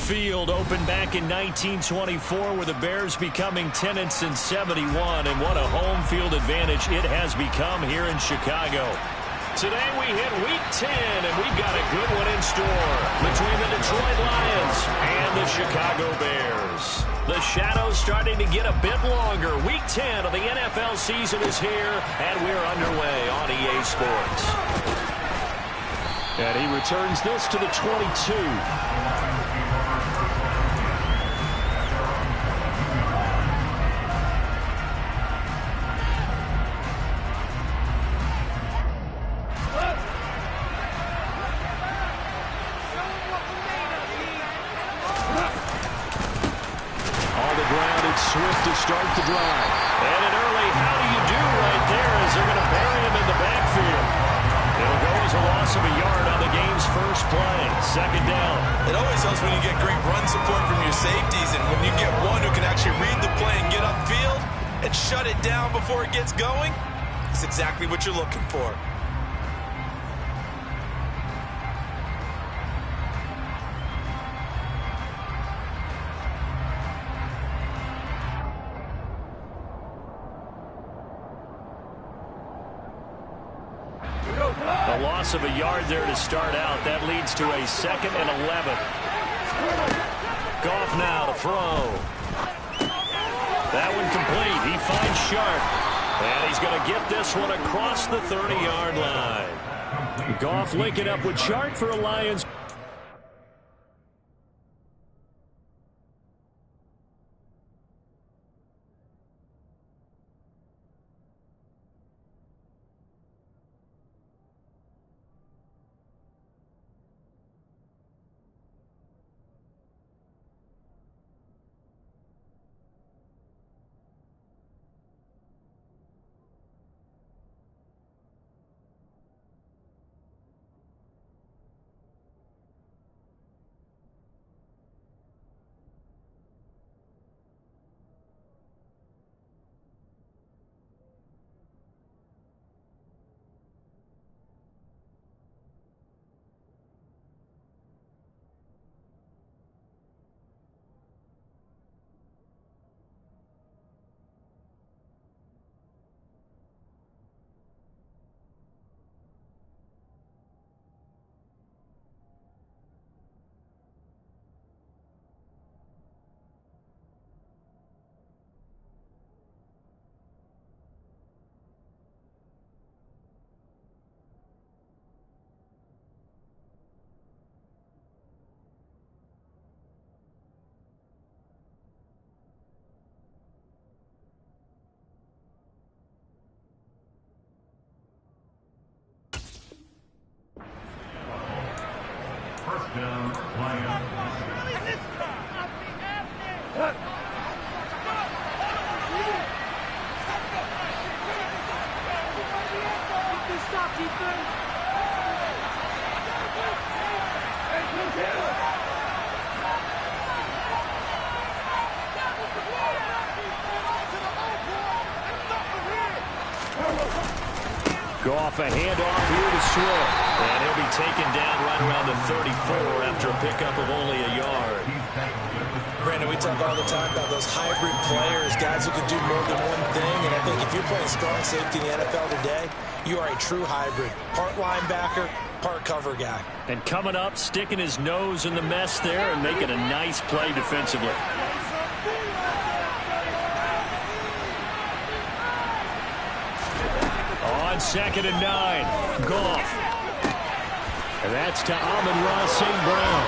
Field opened back in 1924 with the Bears becoming tenants in 71, and what a home field advantage it has become here in Chicago. Today we hit Week 10, and we've got a good one in store between the Detroit Lions and the Chicago Bears. The shadows starting to get a bit longer. Week 10 of the NFL season is here, and we're underway on EA Sports. And he returns this to the 22. Swift to start the drive. And an early how do you do right there as they're going to bury him in the backfield. It'll go as a loss of a yard on the game's first play. Second down. It always helps when you get great run support from your safeties, and when you get one who can actually read the play and get upfield and shut it down before it gets going, it's exactly what you're looking for. A loss of a yard there to start out. That leads to a 2nd and 11. Goff now to throw. That one complete. He finds Sharp. And he's going to get this one across the 30-yard line. Goff linking up with Sharp for a Lions. First down, Lions. Stop defense. Goff a handoff here to Swift. And he'll be taken down right around the 34 after a pickup of only a yard. Brandon, we talk all the time about those hybrid players, guys who can do more than one thing. And I think if you're playing strong safety in the NFL today, you are a true hybrid. Part linebacker, part cover guy. And coming up, sticking his nose in the mess there and making a nice play defensively. On 2nd and 9, Goff. And that's to Amon-Ra St. Brown.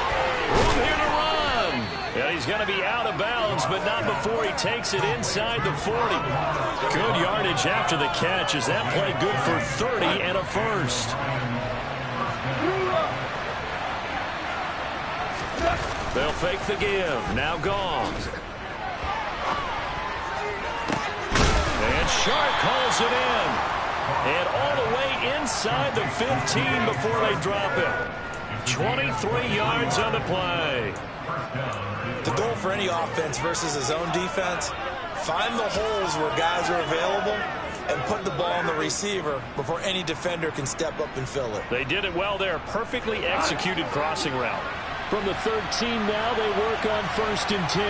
Room here to run. Yeah, he's going to be out of bounds, but not before he takes it inside the 40. Good yardage after the catch. Is that play good for 30 and a first? They'll fake the give. Now Goff. And Sharp calls it in. And all the way inside the 15 before they drop it. 23 yards on the play. The goal for any offense versus his own defense, find the holes where guys are available and put the ball on the receiver before any defender can step up and fill it. They did it well there. Perfectly executed crossing route. From the 13 now, they work on 1st and 10.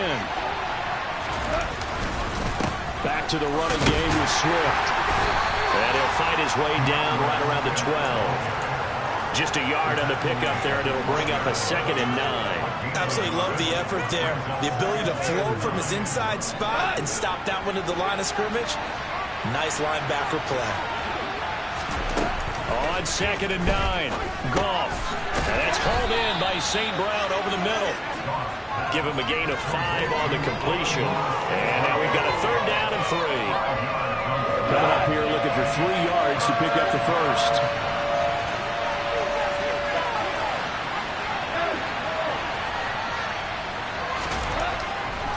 Back to the running game with Swift. And he'll fight his way down right around the 12. Just a yard on the pickup there, and it'll bring up a 2nd and 9. Absolutely love the effort there. The ability to flow from his inside spot and stop that one at the line of scrimmage. Nice linebacker play. On 2nd and 9, Goff. And that's hauled in by St. Brown over the middle. Give him a gain of 5 on the completion. And now we've got a 3rd down and 3. Coming up here looking for 3 yards to pick up the first.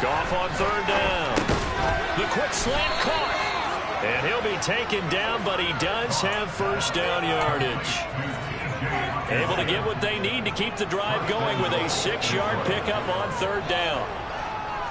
Goff on 3rd down. The quick slant caught. And he'll be taken down, but he does have 1st down yardage. Able to get what they need to keep the drive going with a 6-yard pickup on 3rd down.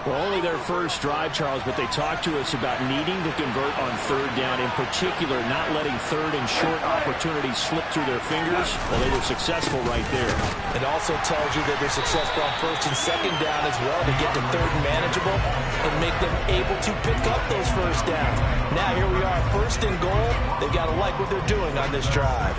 Well, only their first drive, Charles, but they talked to us about needing to convert on 3rd down, in particular not letting 3rd and short opportunities slip through their fingers. Well, they were successful right there. It also tells you that they're successful on 1st and 2nd down as well to get to 3rd and manageable and make them able to pick up those 1st downs. Now here we are, 1st and goal. They've got to like what they're doing on this drive.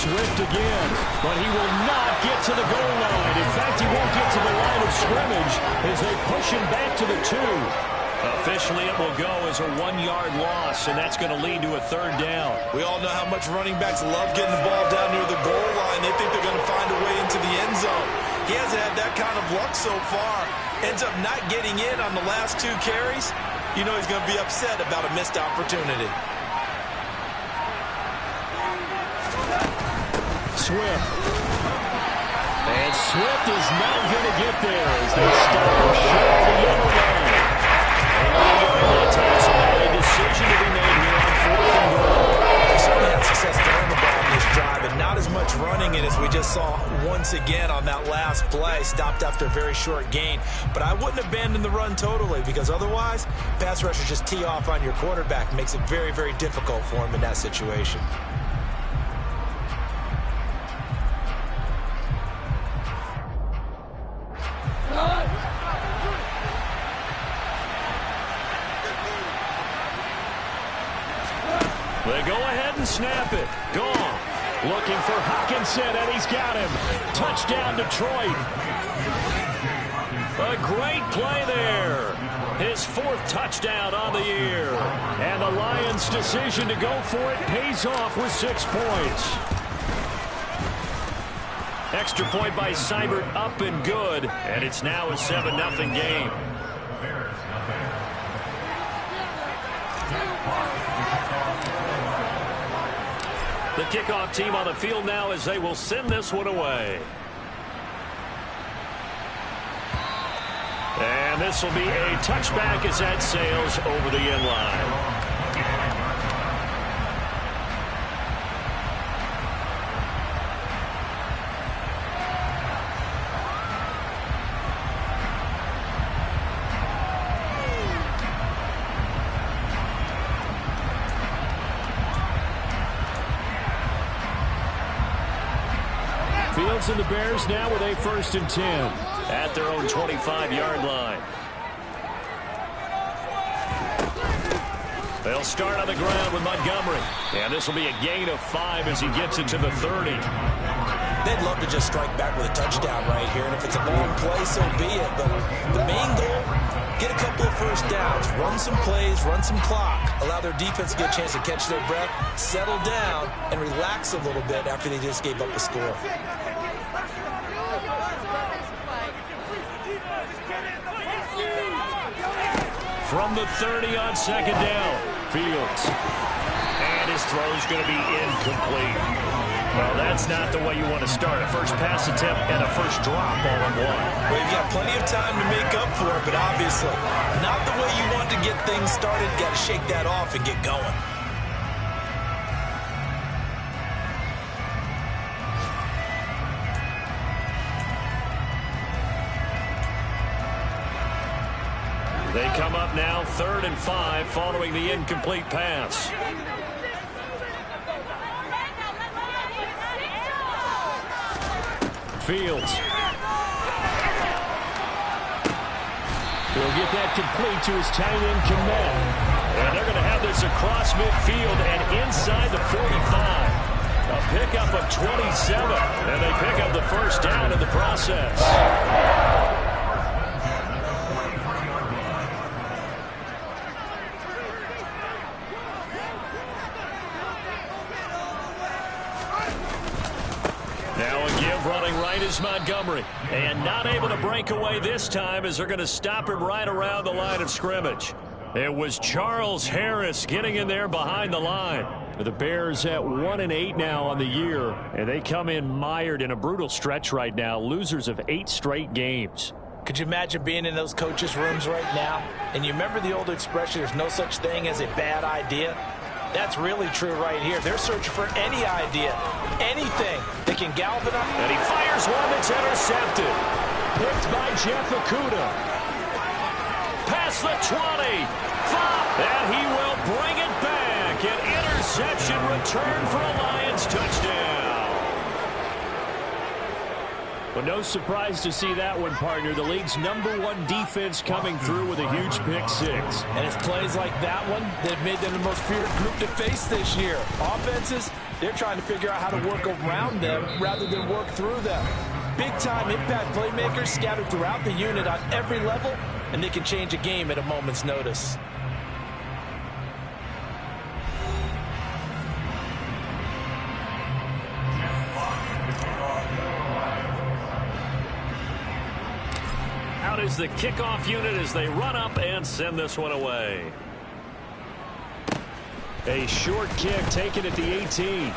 Swift again, but he will not get to the goal line. In fact, he won't get to the line of scrimmage as they push him back to the 2. Officially, it will go as a 1-yard loss, and that's going to lead to a 3rd down. We all know how much running backs love getting the ball down near the goal line. They think they're going to find a way into the end zone. He hasn't had that kind of luck so far. Ends up not getting in on the last 2 carries. You know he's going to be upset about a missed opportunity. Swift. And Swift is not going to get there as they stop him short of the other lane. So a decision to be made here on 4th and goal. They certainly had success throwing the ball in this drive, and not as much running it as we just saw once again on that last play. Stopped after a very short gain. But I wouldn't abandon the run totally, because otherwise, pass rushers just tee off on your quarterback. Makes it very, very difficult for him in that situation. They go ahead and snap it. Gone. Looking for Hockenson, and he's got him. Touchdown, Detroit. A great play there. His 4th touchdown on the year. And the Lions' decision to go for it pays off with 6 points. Extra point by Seibert, up and good. And it's now a 7-0 game. The kickoff team on the field now as they will send this one away. And this will be a touchback as that sails over the end line. Fields and the Bears now with a 1st and 10 at their own 25-yard line. They'll start on the ground with Montgomery. And this will be a gain of 5 as he gets it to the 30. They'd love to just strike back with a touchdown right here. And if it's a long play, so be it. But the main goal, get a couple of 1st downs. Run some plays, run some clock. Allow their defense to get a chance to catch their breath, settle down, and relax a little bit after they just gave up a score. From the 30 on 2nd down, Fields. And his throw's going to be incomplete. Well, that's not the way you want to start. A first pass attempt and a first drop all in one. Well, you've got plenty of time to make up for it, but obviously not the way you want to get things started. Got to shake that off and get going. They come up now 3rd and 5 following the incomplete pass. Fields. He'll get that complete to his tight end, Kmet. And they're going to have this across midfield and inside the 45. A pickup of 27. And they pick up the first down in the process. Now a give running right is Montgomery. And not able to break away this time as they're going to stop him right around the line of scrimmage. It was Charles Harris getting in there behind the line. The Bears at 1-8 now on the year. And they come in mired in a brutal stretch right now. Losers of 8 straight games. Could you imagine being in those coaches' rooms right now? And you remember the old expression, there's no such thing as a bad idea? That's really true right here. They're searching for any idea, anything that can galvanize. And he fires one that's intercepted. Picked by Jeff Okudah. Past the 20. And he will bring it back. An interception return for a Lions touchdown. Well, no surprise to see that one, partner. The league's #1 defense coming through with a huge pick-6. And it's plays like that one that made them the most feared group to face this year. Offenses, they're trying to figure out how to work around them rather than work through them. Big-time impact playmakers scattered throughout the unit on every level, and they can change a game at a moment's notice. Out is the kickoff unit as they run up and send this one away. A short kick taken at the 18.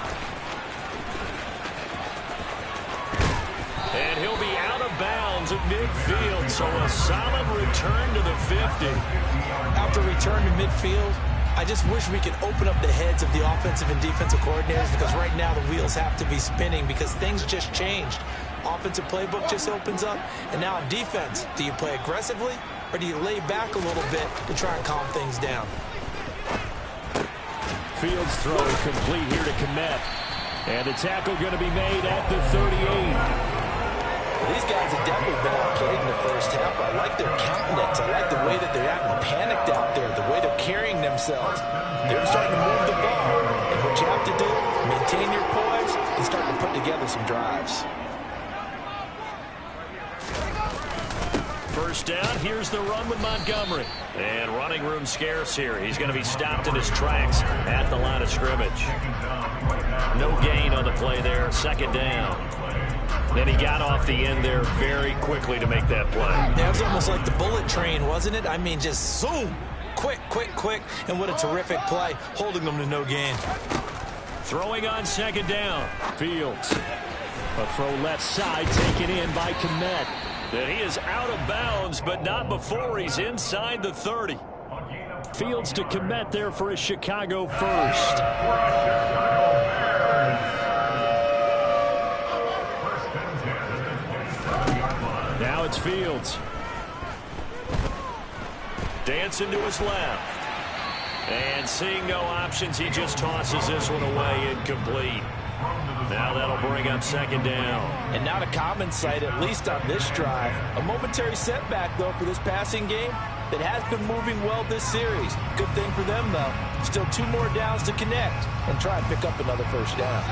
And he'll be out of bounds at midfield, so a solid return to the 50. After return to midfield, I just wish we could open up the heads of the offensive and defensive coordinators, because right now the wheels have to be spinning because things just changed. Offensive playbook just opens up, and now on defense, do you play aggressively or do you lay back a little bit to try and calm things down? Fields throw complete here to Kmet. And the tackle going to be made at the 38. These guys have definitely been outplayed in the first half. I like their countenance. I like the way that they're acting panicked out there, the way they're carrying themselves. They're starting to move the ball. And what you have to do, maintain your poise and start to put together some drives. First down, here's the run with Montgomery. And running room scarce here. He's going to be stopped in his tracks at the line of scrimmage. No gain on the play there, second down. Then he got off the end there very quickly to make that play. That was almost like the bullet train, wasn't it? I mean, just zoom, quick, quick, quick. And what a terrific play, holding them to no gain. Throwing on second down, Fields. A throw left side taken in by Kmet. And he is out of bounds, but not before he's inside the 30. Fields to Kmet there for a Chicago first. Now it's Fields. Dancing to his left. And seeing no options, he just tosses this one away incomplete. Now that'll bring up second down. And not a common sight, at least on this drive. A momentary setback, though, for this passing game that has been moving well this series. Good thing for them, though. Still 2 more downs to connect and try and pick up another first down.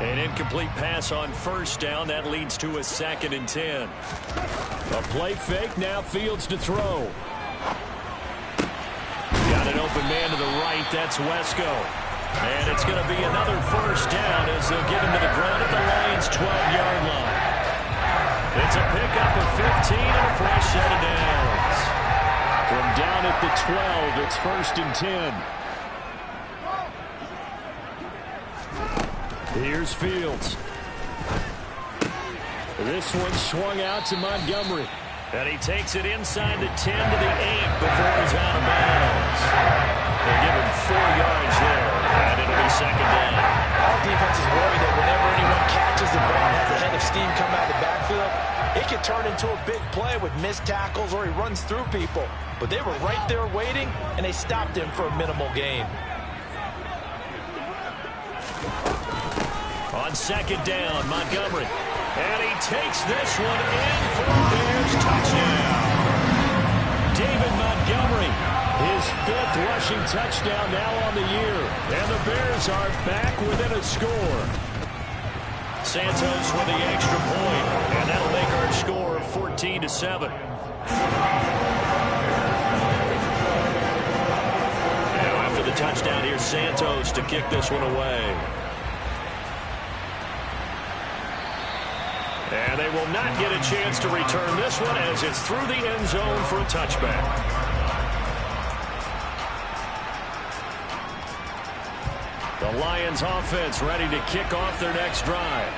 An incomplete pass on first down. That leads to a 2nd and 10. A play fake. Now Fields to throw. Got an open man to the right. That's Wesco. And it's going to be another first down as they'll get him to the ground at the Lions' 12-yard line. It's a pickup of 15 and a fresh set of downs. From down at the 12, it's 1st and 10. Here's Fields. This one swung out to Montgomery. And he takes it inside the 10 to the 8 before he's out of bounds. They give him 4 yards there, and it'll be second down. All defenses worry that whenever anyone catches the ball and has a head of steam come out of the backfield, it can could turn into a big play with missed tackles or he runs through people. But they were right there waiting, and they stopped him for a minimal gain. On second down, Montgomery. And he takes this one in for a Bears touchdown. David Montgomery, his 5th rushing touchdown now on the year. And the Bears are back within a score. Santos with the extra point, and that'll make our score 14-7. Now after the touchdown, here's Santos to kick this one away. And they will not get a chance to return this one as it's through the end zone for a touchback. The Lions offense ready to kick off their next drive.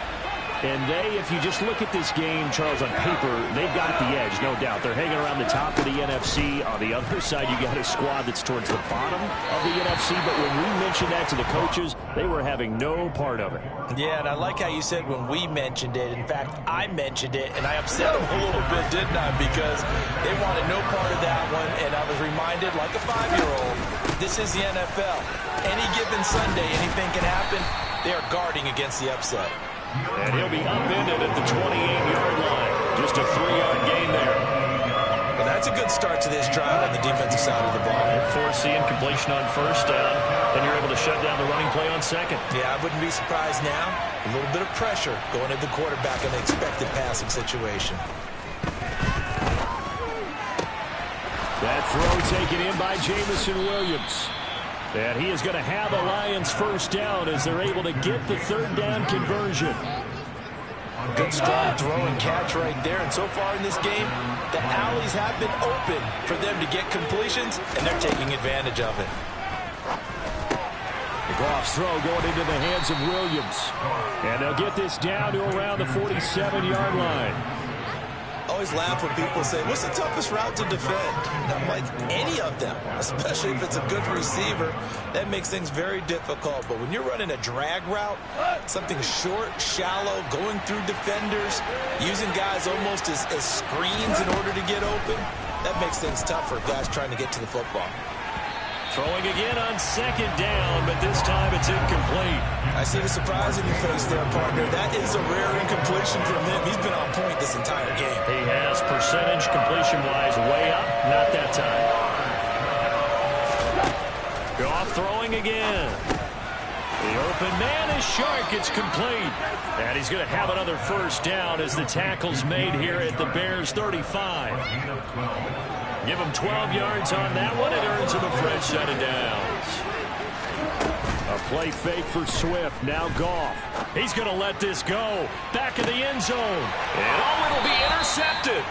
And they, if you just look at this game, Charles, on paper, they've got the edge, no doubt. They're hanging around the top of the NFC. On the other side, you got a squad that's towards the bottom of the NFC. But when we mentioned that to the coaches, they were having no part of it. Yeah, and I like how you said when we mentioned it. In fact, I mentioned it, and I upset them a little bit, didn't I? Because they wanted no part of that one, and I was reminded, like a 5-year-old, this is the NFL. Any given Sunday, anything can happen. They are guarding against the upset. And he'll be upended at the 28-yard line. Just a 3-yard gain there. Well, that's a good start to this drive on the defensive side of the ball. Force the incompletion on first down. Then you're able to shut down the running play on second. Yeah, I wouldn't be surprised now. A little bit of pressure going at the quarterback in the expected passing situation. That throw taken in by Jameson Williams. And he is going to have a Lions first down as they're able to get the third down conversion. Good strong throw and catch right there. And so far in this game, the alleys have been open for them to get completions, and they're taking advantage of it. The Goff's throw going into the hands of Williams. And they'll get this down to around the 47-yard line. I always laugh when people say, what's the toughest route to defend? And I'm like, any of them, especially if it's a good receiver. That makes things very difficult. But when you're running a drag route, something short, shallow, going through defenders, using guys almost as screens in order to get open, that makes things tough for guys trying to get to the football. Throwing again on second down, but this time it's incomplete. I see the surprise in your face there, partner. That is a rare incompletion from him. He's been on point this entire game. He has percentage completion-wise way up. Not that time. Goff throwing again. The open man is Shark. It's complete. And he's going to have another first down as the tackle's made here at the Bears 35. Give him 12 yards on that one. It earns him a fresh set of downs. A play fake for Swift. Now Goff. He's going to let this go. Back in the end zone. And it'll be intercepted.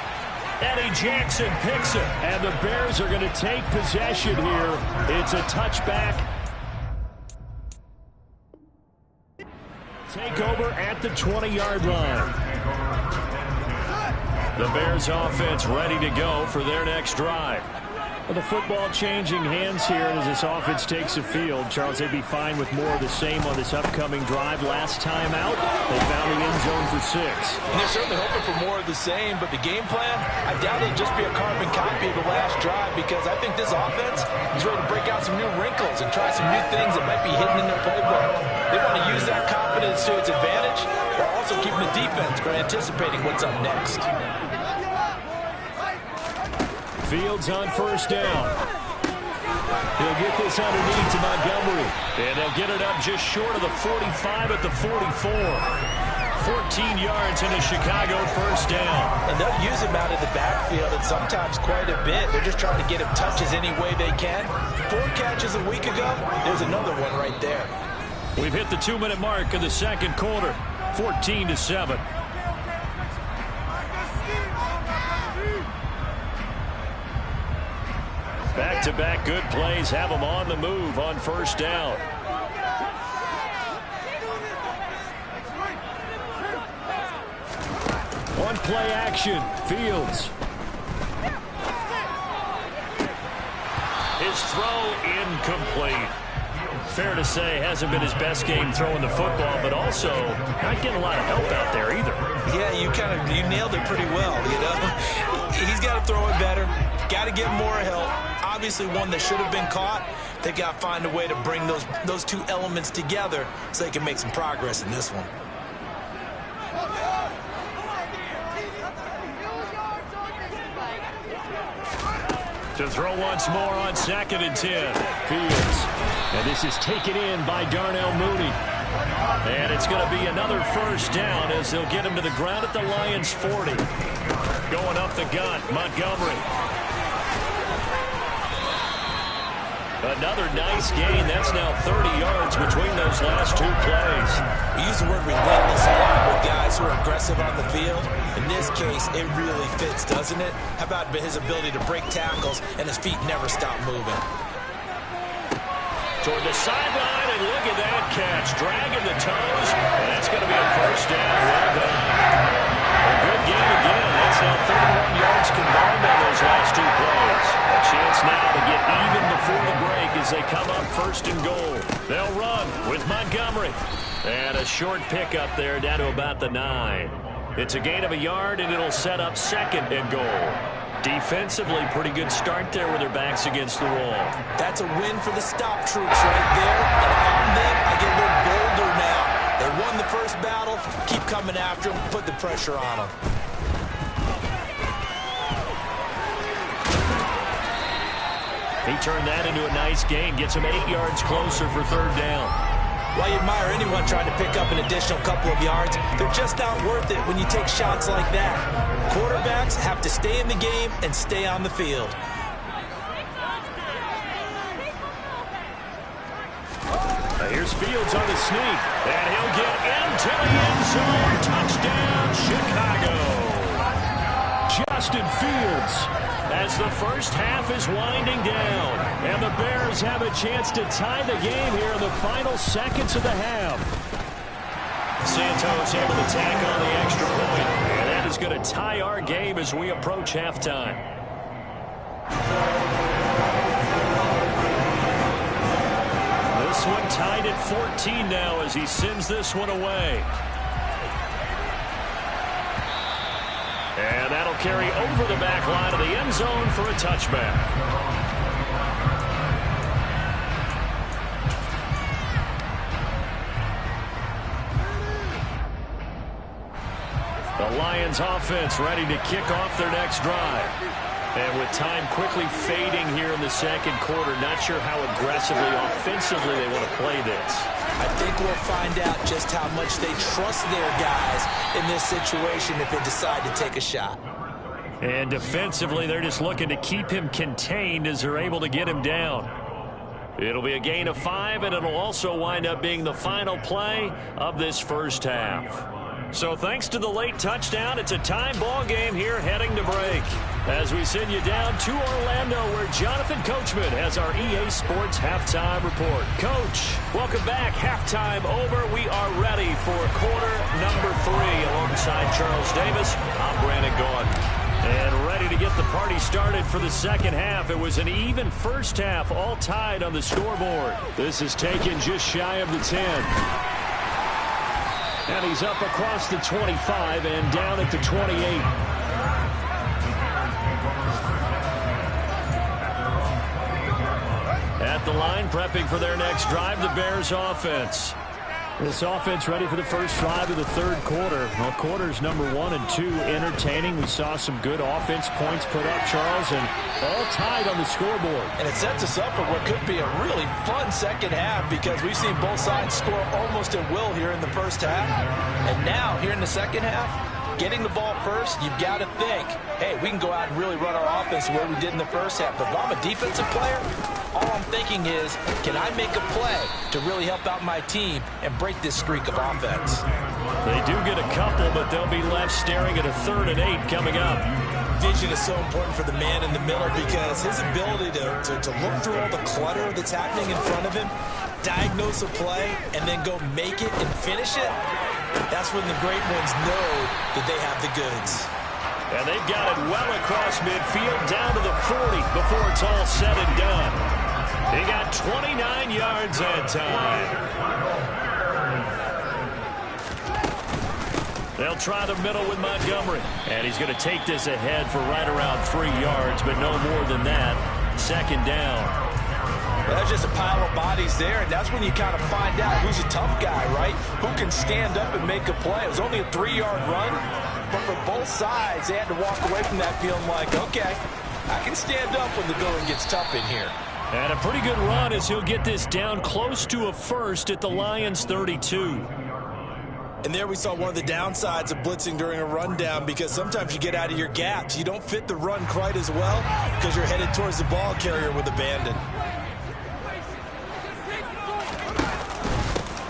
Eddie Jackson picks it. And the Bears are going to take possession here. It's a touchback. Take over at the 20-yard line. The Bears offense ready to go for their next drive. Well, the football changing hands here as this offense takes the field. Charles, they'd be fine with more of the same on this upcoming drive. Last time out, they found the end zone for 6. And they're certainly hoping for more of the same, but the game plan, I doubt it'll just be a carbon copy of the last drive because I think this offense is ready to break out some new wrinkles and try some new things that might be hidden in their playbook. They want to use that confidence to its advantage while also keeping the defense from anticipating what's up next. Fields on first down. He'll get this underneath to Montgomery. And they'll get it up just short of the 45 at the 44. 14 yards in a Chicago first down. And they'll use him out of the backfield and sometimes quite a bit. They're just trying to get him touches any way they can. 4 catches a week ago. There's another one right there. We've hit the 2-minute mark of the second quarter. 14-7. Back-to-back good plays have them on the move on first down. One play action. Fields. His throw incomplete. Fair to say, hasn't been his best game throwing the football, but also not getting a lot of help out there either. Yeah, you nailed it pretty well, you know. He's got to throw it better, got to get more help. Obviously one that should have been caught. They got to find a way to bring those two elements together so they can make some progress in this one. To throw once more on 2nd and 10. Fields. And this is taken in by Darnell Mooney. And it's going to be another first down as they'll get him to the ground at the Lions' 40. Going up the gut, Montgomery. Another nice gain. That's now 30 yards between those last two plays. We use the word relentless a lot with guys who are aggressive on the field. In this case, it really fits, doesn't it? How about his ability to break tackles and his feet never stop moving? Toward the sideline, and look at that catch. Dragging the toes, and that's going to be a first down. Well done. A good game again. That's now 31 yards combined on those last two plays. A chance now to get even before the break as they come up 1st and goal. They'll run with Montgomery. And a short pickup there down to about the 9. It's a gain of a yard, and it'll set up 2nd and goal. Defensively, pretty good start there with their backs against the wall. That's a win for the stop troops right there. And if I'm them, I get a little bolder now. They won the first battle. Keep coming after them. Put the pressure on them. He turned that into a nice gain. Gets him 8 yards closer for 3rd down. While you admire anyone trying to pick up an additional couple of yards, they're just not worth it when you take shots like that. Quarterbacks have to stay in the game and stay on the field. Here's Fields on the sneak, and he'll get into the end zone. Touchdown, Chicago. Justin Fields, as the first half is winding down, and the Bears have a chance to tie the game here in the final seconds of the half. Santos able to tack on the extra point, and that is going to tie our game as we approach halftime. This one tied at 14 now as he sends this one away. And that'll carry over the back line of the end zone for a touchback. The Lions offense ready to kick off their next drive. And with time quickly fading here in the 2nd quarter, not sure how aggressively, offensively they want to play this. I think we'll find out just how much they trust their guys in this situation if they decide to take a shot. And defensively, they're just looking to keep him contained as they're able to get him down. It'll be a gain of 5, and it'll also wind up being the final play of this first half. So thanks to the late touchdown, it's a tie ball game here heading to break. As we send you down to Orlando, where Jonathan Coachman has our EA Sports Halftime Report. Coach, welcome back. Halftime over. We are ready for quarter number 3. Alongside Charles Davis, I'm Brandon Gaudin. And ready to get the party started for the second half. It was an even first half, all tied on the scoreboard. This is taken just shy of the 10. And he's up across the 25 and down at the 28. At the line, prepping for their next drive, the Bears offense. This offense ready for the first drive of the 3rd quarter. Well, quarters number 1 and 2 entertaining. We saw some good offense points put up, Charles, and all tied on the scoreboard. And it sets us up for what could be a really fun second half because we've seen both sides score almost at will here in the first half. And now, here in the second half, getting the ball first, you've got to think, hey, we can go out and really run our offense the way we did in the first half. But if I'm a defensive player, all I'm thinking is, can I make a play to really help out my team and break this streak of offense? They do get a couple, but they'll be left staring at a 3rd and 8 coming up. Vision is so important for the man in the middle because his ability to look through all the clutter that's happening in front of him, diagnose a play, and then go make it and finish it, that's when the great ones know that they have the goods. And they've got it well across midfield, down to the 40 before it's all said and done. He got 29 yards that time. They'll try the middle with Montgomery. And he's going to take this ahead for right around 3 yards, but no more than that. Second down. Well, that's just a pile of bodies there, and that's when you kind of find out who's a tough guy, right? Who can stand up and make a play. It was only a 3-yard run, but for both sides, they had to walk away from that feeling like, okay, I can stand up when the going gets tough in here. And a pretty good run as he'll get this down close to a first at the Lions' 32. And there we saw one of the downsides of blitzing during a rundown, because sometimes you get out of your gaps. You don't fit the run quite as well because you're headed towards the ball carrier with abandon.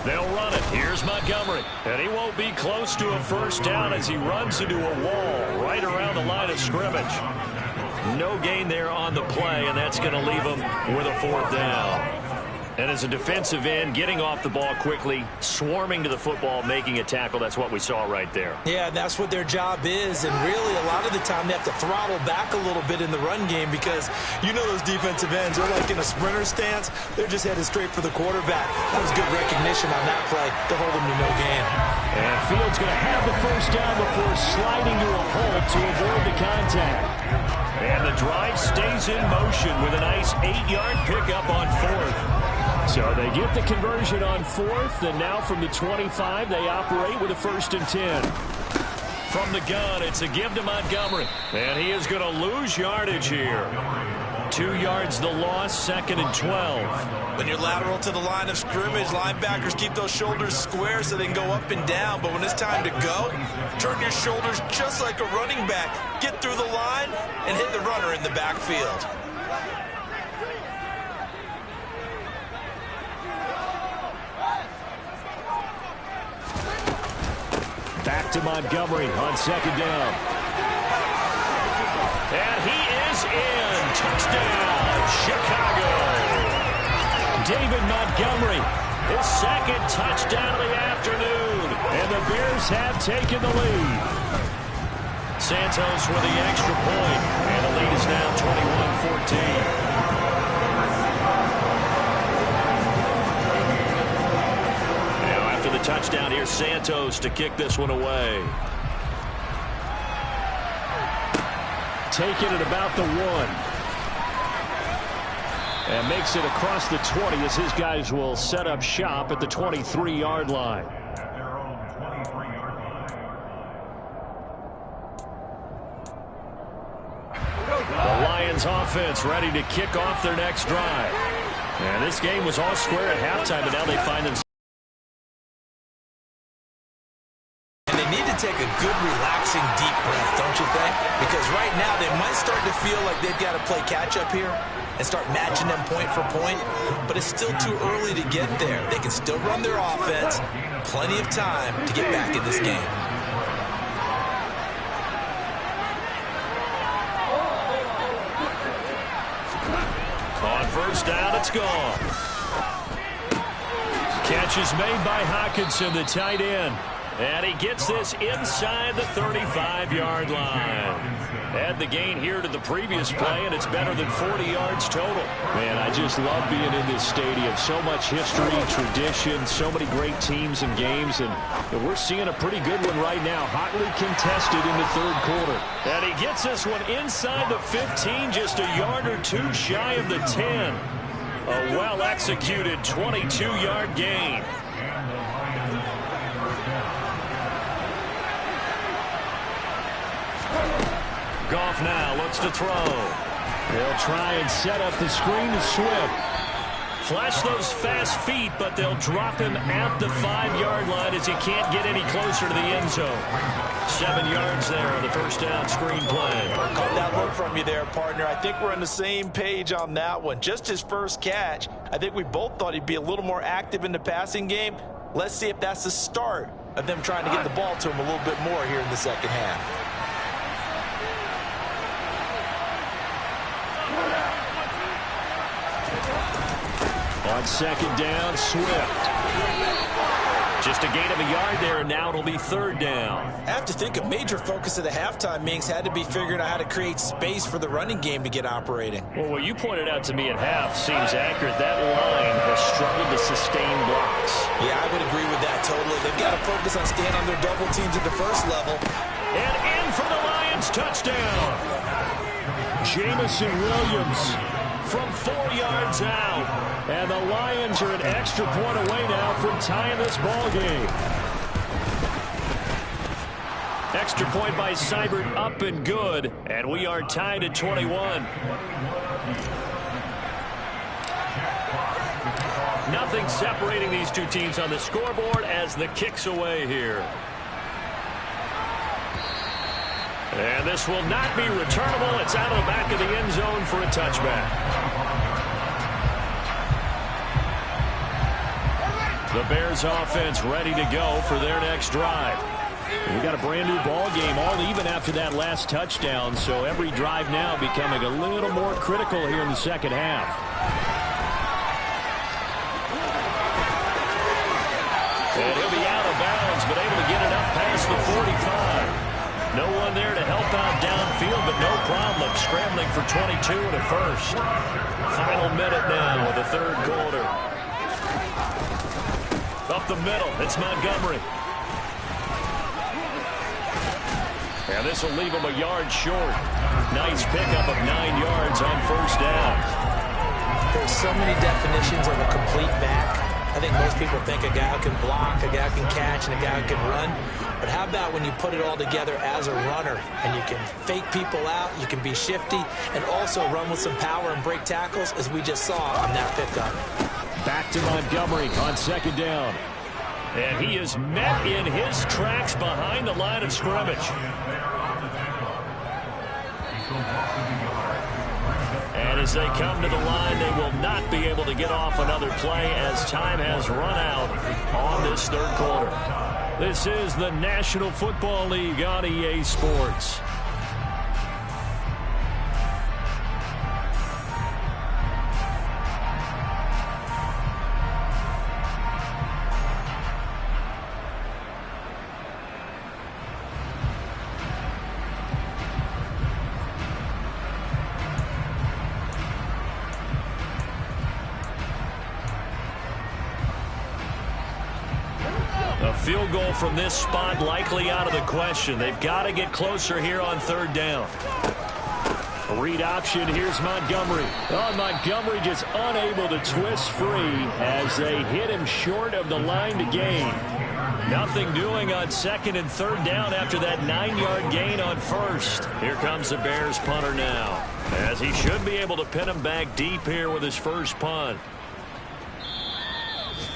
They'll run it. Here's Montgomery. And he won't be close to a first down as he runs into a wall right around the line of scrimmage. No gain there on the play, and that's going to leave him with a 4th down. And as a defensive end, getting off the ball quickly, swarming to the football, making a tackle, that's what we saw right there. Yeah, that's what their job is. And really, a lot of the time, they have to throttle back a little bit in the run game, because you know those defensive ends are like in a sprinter stance. They're just headed straight for the quarterback. That was good recognition on that play to hold them to no gain. And Fields going to have the first down before sliding to a hold to avoid the contact. And the drive stays in motion with a nice 8-yard pickup on 4th. So they get the conversion on 4th, and now from the 25, they operate with a 1st and 10. From the gun, it's a give to Montgomery. And he is going to lose yardage here. 2 yards the loss, 2nd and 12. When you're lateral to the line of scrimmage, linebackers keep those shoulders square so they can go up and down. But when it's time to go, turn your shoulders just like a running back. Get through the line and hit the runner in the backfield. Back to Montgomery on 2nd down. And he is in. Touchdown, Chicago. David Montgomery, his 2nd touchdown of the afternoon. And the Bears have taken the lead. Santos with the extra point. And the lead is now 21-14. Touchdown here, Santos to kick this one away. Taking it about the 1. And makes it across the 20 as his guys will set up shop at the 23-yard line. The Lions offense ready to kick off their next drive. And this game was all square at halftime, but now they find themselves. Take a good, relaxing, deep breath, don't you think? Because right now they might start to feel like they've got to play catch-up here and start matching them point for point, but it's still too early to get there. They can still run their offense. Plenty of time to get back in this game. On first down, it's gone. Catch is made by Hockenson, the tight end. And he gets this inside the 35-yard line. Add the gain here to the previous play, and it's better than 40 yards total. Man, I just love being in this stadium. So much history, tradition, so many great teams and games, and we're seeing a pretty good one right now. Hotly contested in the 3rd quarter. And he gets this one inside the 15, just a yard or 2 shy of the 10. A well-executed 22-yard gain. Goff now looks to throw. They'll try and set up the screen to Swift. Flash those fast feet, but they'll drop him at the 5-yard line as he can't get any closer to the end zone. 7 yards there on the first down screen play. Caught that look from you there, partner. I think we're on the same page on that one. Just his first catch. I think we both thought he'd be a little more active in the passing game. Let's see if that's the start of them trying to get the ball to him a little bit more here in the second half. On second down, Swift. Just a gain of a yard there, and now it'll be third down. I have to think a major focus of the halftime meetings had to be figuring out how to create space for the running game to get operating. Well, what you pointed out to me at half seems accurate. That line has struggled to sustain blocks. Yeah, I would agree with that totally. They've got to focus on staying on their double teams at the first level. And in for the Lions, touchdown. Jameson Williams from 4 yards out. And the Lions are an extra point away now from tying this ball game. Extra point by Seibert up and good. And we are tied at 21. Nothing separating these two teams on the scoreboard as the kick's away here. And this will not be returnable. It's out of the back of the end zone for a touchback. The Bears offense ready to go for their next drive. We got a brand new ball game, all even after that last touchdown, so every drive now becoming a little more critical here in the second half. And he'll be out of bounds, but able to get it up past the 45. No one there to help out downfield, but no problem. Scrambling for 22 and a first. Final minute now of the third quarter. Up the middle, it's Montgomery. And this will leave him a yard short. Nice pickup of 9 yards on first down. There's so many definitions of a complete back. I think most people think a guy who can block, a guy who can catch, and a guy who can run. But how about when you put it all together as a runner, and you can fake people out, you can be shifty, and also run with some power and break tackles, as we just saw on that pickup. Back to Montgomery on second down. And he is met in his tracks behind the line of scrimmage. And as they come to the line, they will not be able to get off another play as time has run out on this third quarter. This is the National Football League on EA Sports. A field goal from this spot likely out of the question. They've got to get closer here on third down. Read option. Here's Montgomery. Oh, Montgomery just unable to twist free as they hit him short of the line to gain. Nothing doing on second and third down after that 9-yard gain on first. Here comes the Bears punter now, as he should be able to pin him back deep here with his first punt.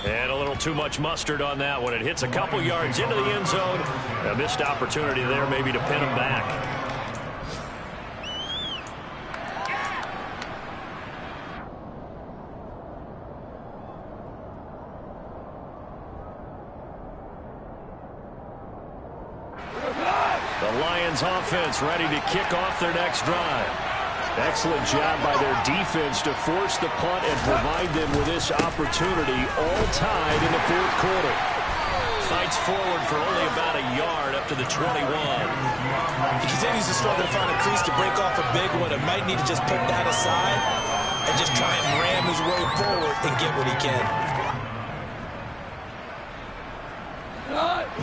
And a little too much mustard on that one. It hits a couple yards into the end zone. A missed opportunity there maybe to pin him back. The Lions offense ready to kick off their next drive. Excellent job by their defense to force the punt and provide them with this opportunity, all tied in the fourth quarter. Fights forward for only about a yard up to the 21. He continues to struggle to find a crease to break off a big one. It might need to just put that aside and just try and ram his way forward and get what he can.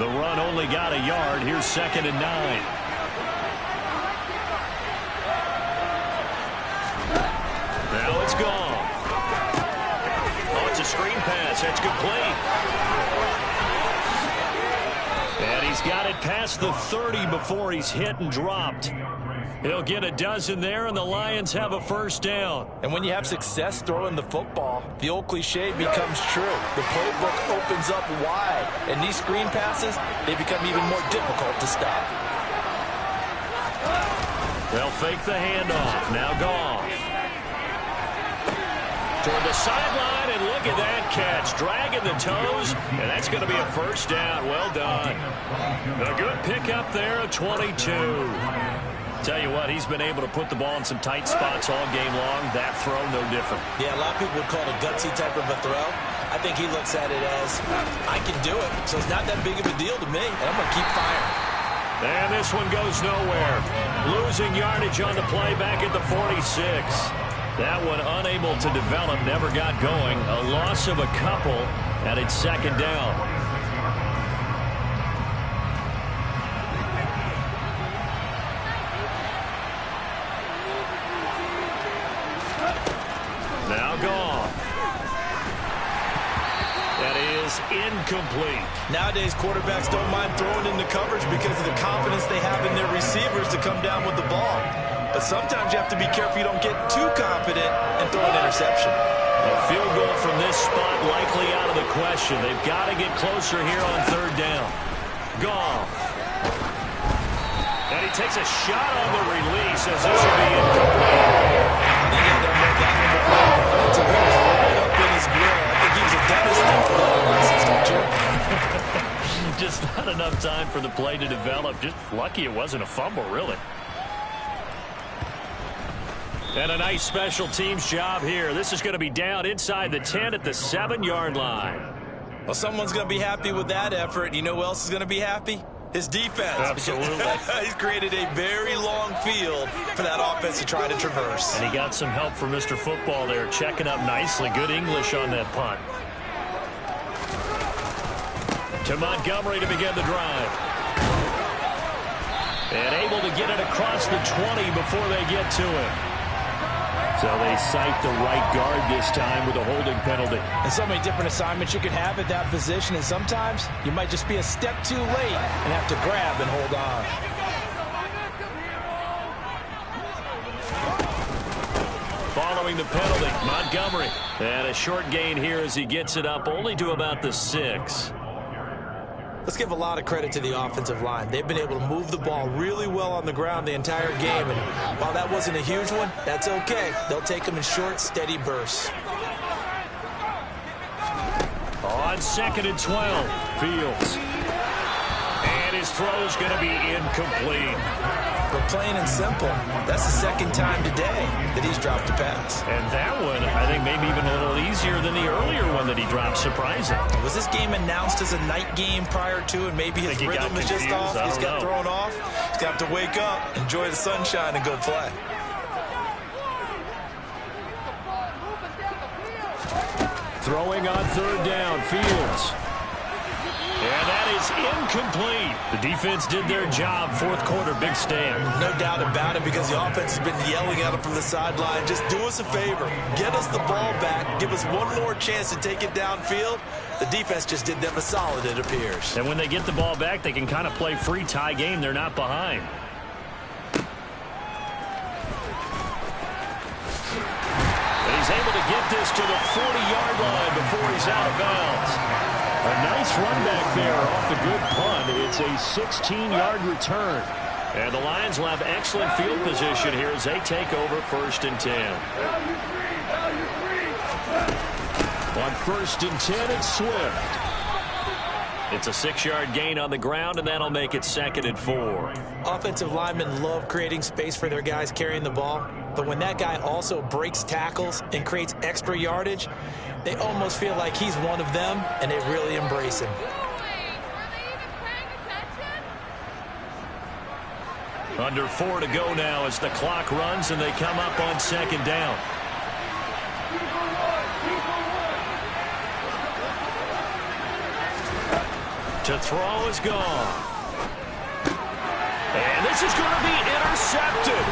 The run only got a yard. Here's second and 9. Now it's gone. Oh, it's a screen pass. That's complete. And he's got it past the 30 before he's hit and dropped. He'll get a dozen there, and the Lions have a first down. And when you have success throwing the football, the old cliche becomes true. The playbook opens up wide, and these screen passes, they become even more difficult to stop. They'll fake the handoff. Now Goff. Toward the sideline, and look at that catch. Dragging the toes, and that's going to be a first down. Well done. A good pickup there at 22. Tell you what, he's been able to put the ball in some tight spots all game long. That throw, no different. Yeah, a lot of people would call it a gutsy type of a throw. I think he looks at it as, I can do it, so it's not that big of a deal to me, and I'm going to keep firing. And this one goes nowhere. Losing yardage on the play back at the 46. That one unable to develop, never got going. A loss of a couple, and it's second down. Now gone. That is incomplete. Nowadays, quarterbacks don't mind throwing into coverage because of the confidence they have in their receivers to come down with the ball. But sometimes you have to be careful you don't get too confident and throw an interception. A field goal from this spot likely out of the question. They've got to get closer here on third down. Goff. And he takes a shot on the release as this will be incomplete. I think he had that one before. It's a little right up in his grill. I think he was a dentist there for that license, don't you? Just not enough time for the play to develop. Just lucky it wasn't a fumble, really. And a nice special teams job here. This is going to be down inside the 10 at the 7-yard line. Well, someone's going to be happy with that effort. You know who else is going to be happy? His defense. Absolutely. He's created a very long field for that offense to try to traverse. And he got some help from Mr. Football there, checking up nicely. Good English on that punt. To Montgomery to begin the drive. And able to get it across the 20 before they get to him. So they cite the right guard this time with a holding penalty. And so many different assignments you could have at that position, and sometimes you might just be a step too late and have to grab and hold on. Following the penalty, Montgomery. And a short gain here as he gets it up only to about the 6. Let's give a lot of credit to the offensive line. They've been able to move the ball really well on the ground the entire game. And while that wasn't a huge one, that's okay. They'll take them in short, steady bursts. On 2nd and 12, Fields. And his throw's going to be incomplete. But plain and simple, that's the second time today that he's dropped a pass. And that one, I think, maybe even a little easier than the earlier one that he dropped. Surprising. Was this game announced as a night game prior to, and maybe his rhythm is just off? He's got thrown off. He's got to wake up, enjoy the sunshine, and go play. Throwing on third down, Fields. And that is incomplete. The defense did their job. Fourth quarter, big stand. No doubt about it, because the offense has been yelling at him from the sideline. Just do us a favor. Get us the ball back. Give us one more chance to take it downfield. The defense just did them a solid, it appears. And when they get the ball back, they can kind of play free tie game. They're not behind. And he's able to get this to the 40-yard line before he's out of bounds. A nice run back there off the good punt. It's a 16-yard return. And the Lions will have excellent field position here as they take over 1st and 10. On 1st and 10, it's Swift. It's a 6-yard gain on the ground, and that'll make it 2nd and 4. Offensive linemen love creating space for their guys carrying the ball. But when that guy also breaks tackles and creates extra yardage, they almost feel like he's one of them, and they really embrace him. Under 4 to go now as the clock runs, and they come up on 2nd down. To throw is gone. And this is going to be intercepted.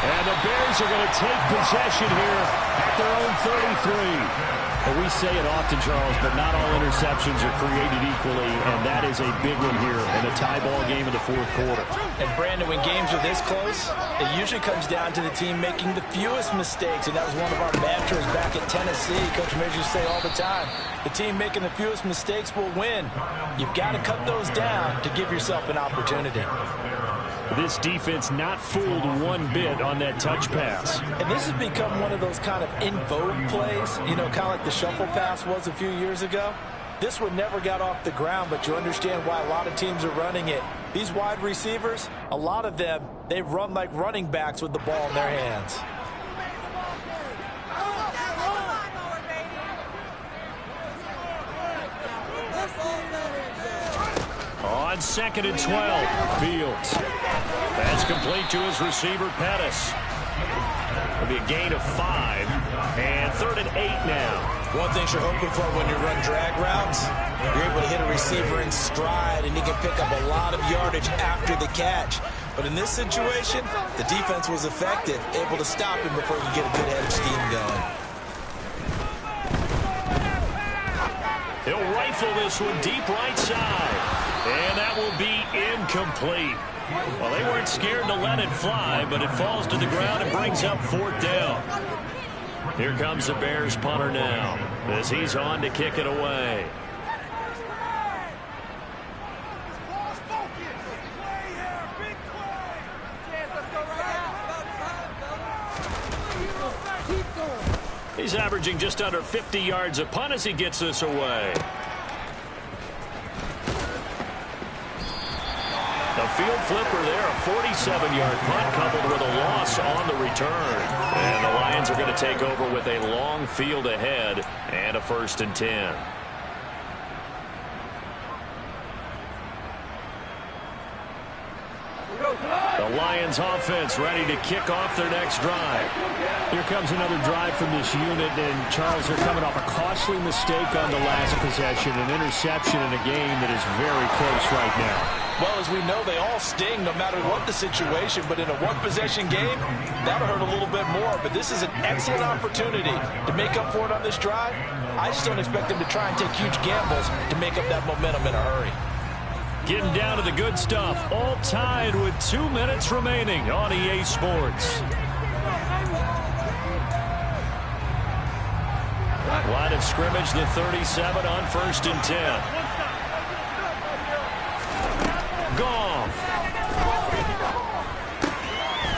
And the Bears are going to take possession here at their own 33. Well, we say it often, Charles, but not all interceptions are created equally, and that is a big one here in a tie ball game in the 4th quarter. And, Brandon, when games are this close, it usually comes down to the team making the fewest mistakes, and that was one of our mantras back at Tennessee. Coach Major used to say all the time, the team making the fewest mistakes will win. You've got to cut those down to give yourself an opportunity. This defense not fooled one bit on that touch pass. And this has become one of those kind of in vogue plays, you know, kind of like the shuffle pass was a few years ago. This one never got off the ground, but you understand why a lot of teams are running it. These wide receivers, a lot of them, they run like running backs with the ball in their hands. on 2nd and 12. Fields. That's complete to his receiver, Pettis. It'll be a gain of 5. And 3rd and 8 now. One thing you're hoping for when you run drag routes, you're able to hit a receiver in stride, and he can pick up a lot of yardage after the catch. But in this situation, the defense was effective, able to stop him before he could get a good head of steam going. He'll rifle this one deep right side. And that will be incomplete. Well, they weren't scared to let it fly, but it falls to the ground and brings up 4th down. Here comes the Bears punter now, as he's on to kick it away. He's averaging just under 50 yards a punt as he gets this away. A field flipper there, a 47-yard punt coupled with a loss on the return. And the Lions are going to take over with a long field ahead and a 1st and 10. The Lions offense ready to kick off their next drive. Here comes another drive from this unit, and Charles, they're coming off a costly mistake on the last possession, an interception in a game that is very close right now. Well, as we know, they all sting no matter what the situation, but in a one-possession game, that'll hurt a little bit more. But this is an excellent opportunity to make up for it on this drive. I just don't expect them to try and take huge gambles to make up that momentum in a hurry. Getting down to the good stuff, all tied with 2 minutes remaining on EA Sports. Line of scrimmage, the 37 on 1st and 10. Gone.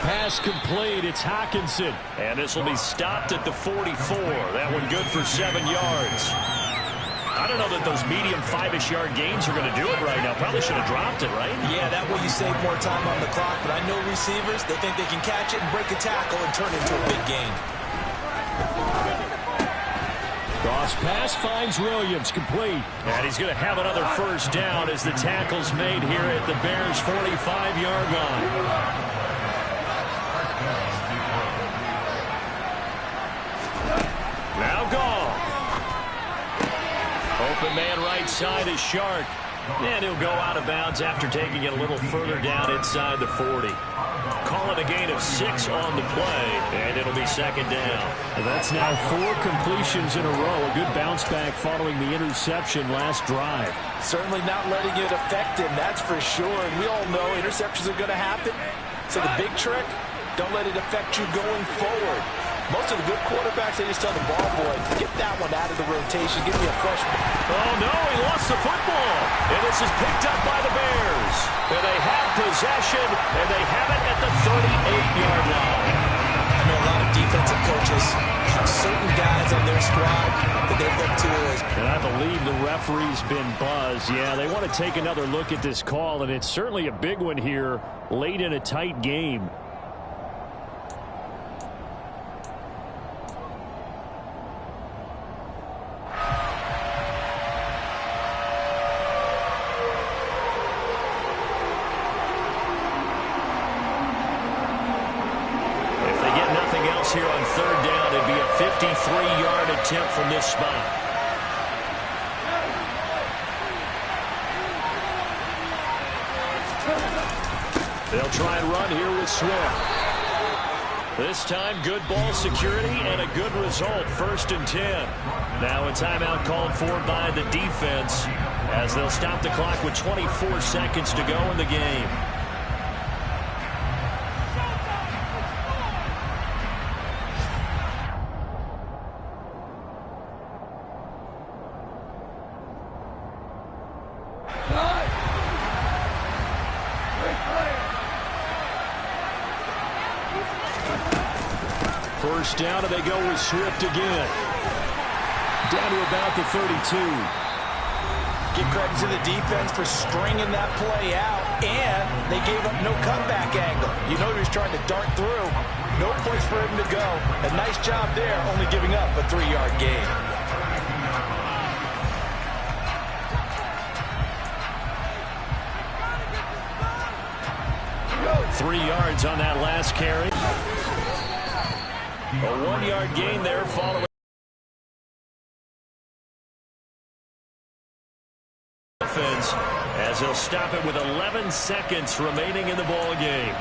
Pass complete. It's Hockenson. And this will be stopped at the 44. That one good for 7 yards. I don't know that those medium 5-ish yard gains are going to do it right now. Probably should have dropped it, right? Yeah, that way you save more time on the clock. But I know receivers, they think they can catch it and break a tackle and turn it into a big gain. Cross pass finds Williams, complete. And he's going to have another 1st down as the tackle's made here at the Bears' 45-yard line. Now Goff. Open man right side is Shark. And he'll go out of bounds after taking it a little further down inside the 40. Call it a gain of 6 on the play, and it'll be 2nd down. And that's now 4 completions in a row. A good bounce back following the interception last drive. Certainly not letting it affect him, that's for sure. And we all know interceptions are going to happen. So the big trick, don't let it affect you going forward. Most of the good quarterbacks, they just tell the ball boy, get that one out of the rotation. Give me a fresh. Oh, no, he lost the football. And this is picked up by the Bears. And they have possession, and they have it at the 38-yard line. I know a lot of defensive coaches have certain guys on their squad that they look to as. And I believe the referee's been buzzed. Yeah, they want to take another look at this call, and it's certainly a big one here late in a tight game. Here on 3rd down, it'd be a 53-yard attempt from this spot. They'll try and run here with Swift. This time, good ball security and a good result, 1st and 10. Now a timeout called for by the defense as they'll stop the clock with 24 seconds to go in the game. First down, and they go with Swift again. Down to about the 32. Give credit to the defense for stringing that play out, and they gave up no comeback angle. You know he was trying to dart through. No place for him to go. A nice job there, only giving up a 3-yard gain. 3 yards on that last carry. A 1-yard gain there following offense, as he'll stop it with 11 seconds remaining in the ball game.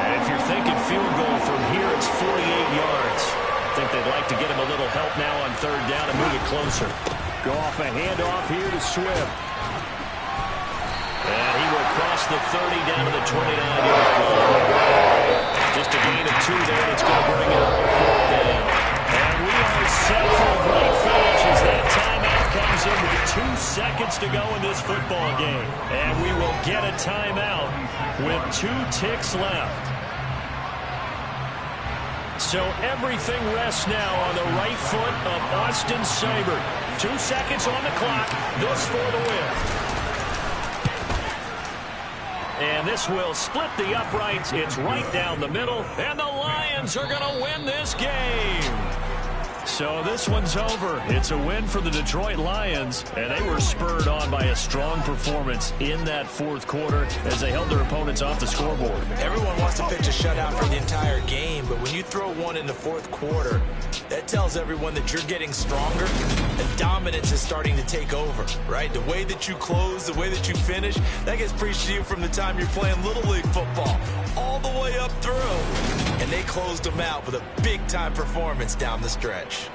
And if you're thinking field goal from here, it's 48 yards. I think they'd like to get him a little help now on 3rd down and move it closer. Go off a handoff here to Swift. And he will cross the 30 down to the 29-yard line. Just a gain of 2 there. That's going to bring up 4th down. And we are set for a great finish as that timeout comes in with 2 seconds to go in this football game. And we will get a timeout with 2 ticks left. So everything rests now on the right foot of Austin Seibert. 2 seconds on the clock. This for the win. And this will split the uprights. It's right down the middle. And the Lions are going to win this game. So this one's over. It's a win for the Detroit Lions. And they were spurred on by a strong performance in that 4th quarter as they held their opponents off the scoreboard. Everyone wants to pitch a shutout for the entire game, but when you throw one in the 4th quarter, that tells everyone that you're getting stronger and dominance is starting to take over, right? The way that you close, the way that you finish, that gets preached to you from the time you're playing Little League football all the way up through. And they closed them out with a big-time performance down the stretch.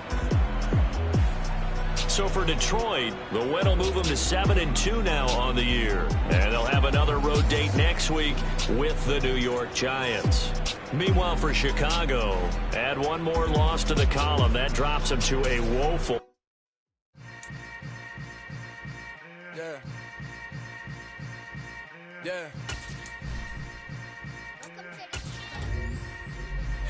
So for Detroit, the win will move them to 7-2 now on the year. And they'll have another road date next week with the New York Giants. Meanwhile, for Chicago, add one more loss to the column. That drops them to a woeful... Yeah.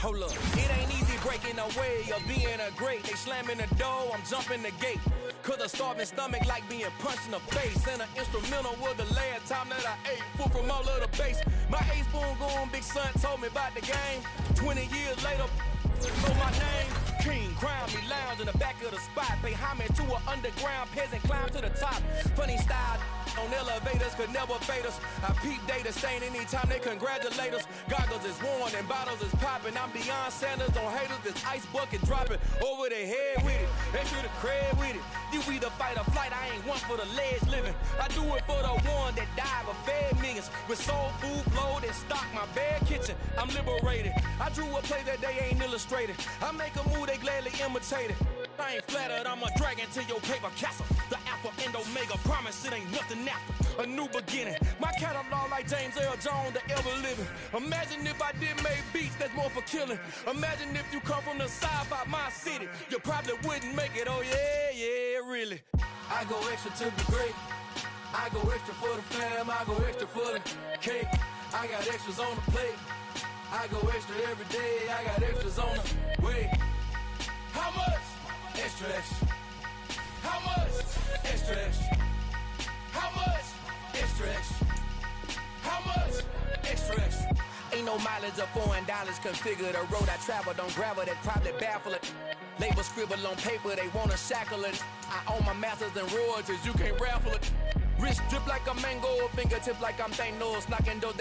Hold up. It ain't easy breaking away or being a great. They slamming the door, I'm jumping the gate. Cause a starving stomach like being punched in the face. And an instrumental was the last time that I ate. Food from all of the base. My A-spoon going big son told me about the game. 20 years later, know my name. King, crown me, lounge in the back of the spot. Pay homage to an underground peasant, climb to the top. Funny style on elevators could never fade us. I peep data stain anytime they congratulate us. Goggles is worn and bottles is popping. I'm Deion Sanders on haters, this ice bucket dropping over their head with it. They should have cred with it. You either fight or flight, I ain't one for the ledge living. I do it for the one that died but fed millions. With soul food flowed and stock my bad kitchen. I'm liberated. I drew a play that they ain't illustrated. I make a move, they gladly imitate it. I ain't flattered, I'm a dragon to your paper castle. The Alpha and Omega, promise it ain't nothing after. A new beginning. My catalog like James Earl Jones, the ever living. Imagine if I did make beats that's more for killing. Imagine if you come from the south out my city. You probably wouldn't make it, oh yeah, really. I go extra to be great. I go extra for the fam, I go extra for the cake. I got extras on the plate. I go extra every day, I got extras on the way. How much? Extra, extra. How much? Extra, extra. How much? Extra, extra. How much? Extra, extra. Ain't no mileage of $4 configure the road I travel. Don't gravel that probably baffle it. Label scribble on paper, they wanna shackle it. I own my masters and royalties, you can't raffle it. Wrist drip like a mango, fingertip like I'm Thanos, knocking those down.